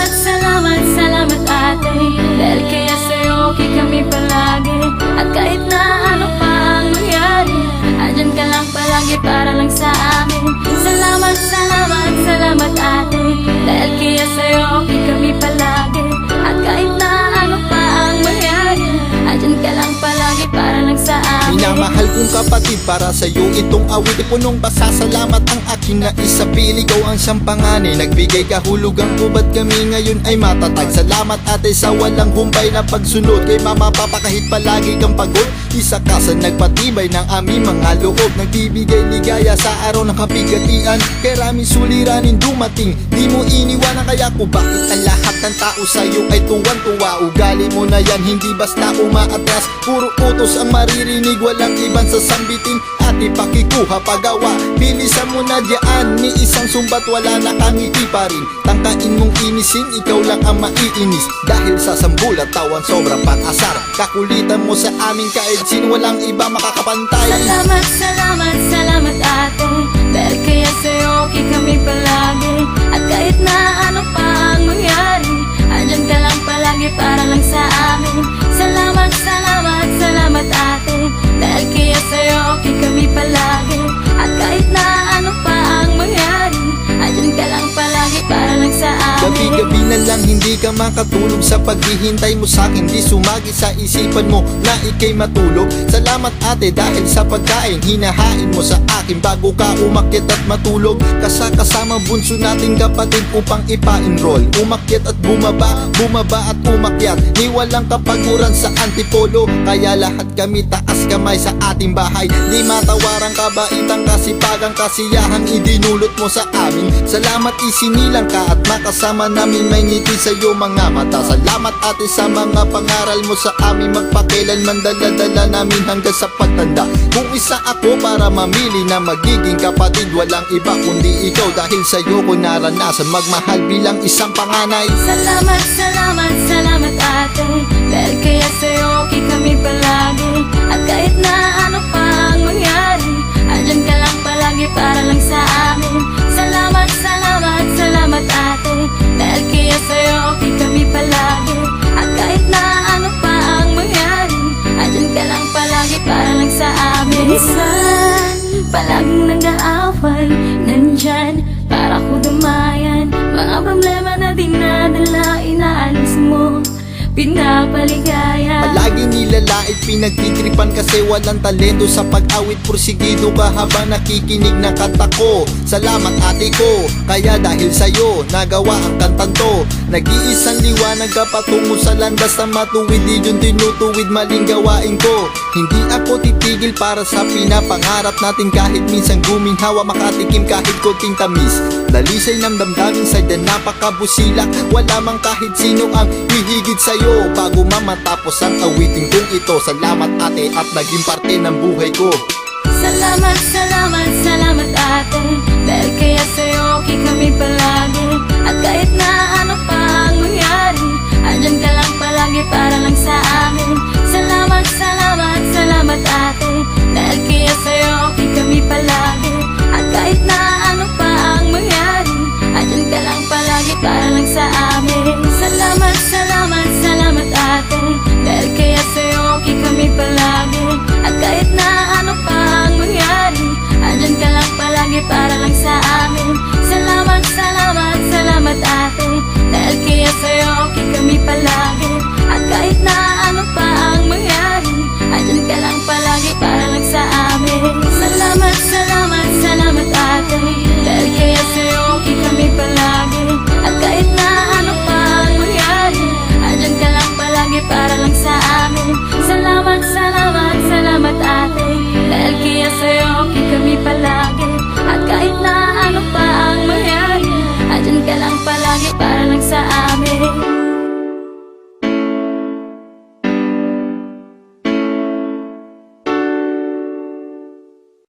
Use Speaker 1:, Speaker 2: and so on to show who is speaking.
Speaker 1: Salamat, salamat, salamat ate. Dahil kaya sa'yo okay kami palagi. At kahit na ano pa ang mangyari, andyan ka lang palagi para lang sa amin. Salamat, salamat, salamat ate. Dahil kaya sa'yo okay kami palagi. At kahit na ano pa ang mangyari, andyan ka lang palagi para lang sa amin.
Speaker 2: Minamahal kong kapatid, para sa'yo itong awit ay punong pasasalamat ang aking naisapil. Ikaw ang siyang panganay, nagbigay kahulugan ko ba't kami ngayon ay matatag. Salamat ate sa walang humpay na pagsunod. Kay mama papa kahit palagi kang pagod, isa ka sa nagpatibay ng aming mga loob. Nagbibigay ligaya sa araw ng kabigatian. Kay raming suliranin dumating, di mo iniwanan. Kaya ko bakit ang lahat ng tao sa'yo ay tuwan-tuwa. Ugali mo na yan, hindi basta umaatras. Puro utos ang maririnig, walang ibang sasambitin at ipakikuha pagawa. Bilisan mo na diyan, ni isang sumbat wala na kang ngiti pa rin. Tangkain mong inisin, ikaw lang ang maiinis. Dahil sa sambulat tawan sobrang pang-asar. Kakulitan mo sa amin kahit sino, walang iba makakapantay.
Speaker 1: Salamat, salamat, salamat ate. Dahil kaya sa'yo okay kami palagi. At kahit na ano pa ang mangyari, andyan ka lang palagi para lang sa amin. Salamat, salamat, salamat ate. Dahil kaya sa'yo okay kami palagi. At kahit na ano pa ang mangyari, andyan ka lang palagi para lang sa amin.
Speaker 2: Gabi-gabi na lang hindi ka makatulog sa paghihintay mo sa'kin. Di sumagi sa isipan mo na ikay matulog. Salamat ate dahil sa pagkain hinahain mo sa akin bago ka umakyat at matulog. Kasama bunso nating kapatid upang ipa-enroll. Umakyat at bumaba, bumaba at umakyat. Ni walang kapaguran sa antipolo. Kaya lahat kami taas kamay sa ating bahay. Di matawarang kabaitan, kasipagang, kasiyahang idinulot mo sa amin. Salamat isinilang ka at makasama namin may ngiti sa'yo mga mata. Salamat ate sa mga pangaral mo sa amin. Magpakailanman dala-dala namin hanggang sa pagtanda. Kung isa ako para mamili na magiging kapatid, walang iba kundi ikaw. Dahil sa'yo ko naranasan magmahal bilang isang panganay.
Speaker 1: Salamat, salamat, salamat ate. Dahil kaya sa'yo okay kami palagi. At kahit na ano pa ang mangyari, andyan ka lang palagi para lang sa amin. Salamat, salamat, salamat ate. Dahil kaya sa'yo okay kami palagi. At kahit na ano pa ang mangyari, andyan ka lang palagi para lang sa amin. Minsan, palaging nag-aaway, nandyan para ko damayan. Mga problema na dinadala, inaalis mo, pinapaligaya.
Speaker 2: Palagi nilalait, pinagtitripan kasi walang talento sa pag-awit. Porsigido ka habang nakikinig ng kanta ko. Salamat ate ko, kaya dahil sa'yo nagawa ang kantang to. Nag-iisang liwanag ka patungo sa landas na matuwid. Di yun tinutuwid maling gawain ko. Hindi ako titigil para sa pinapangarap natin. Kahit minsan guminhawa, makatikim kahit konting tamis. Dalisay ng damdamin sa'y napakabusilak. Wala mang kahit sino ang hihigit sa'yo bago mamatapos ang awitin kong ito. Salamat ate at naging parte ng buhay ko.
Speaker 1: Salamat, salamat, salamat ate. Dahil kaya sa'yo okay kami palagi. At kahit na ano pa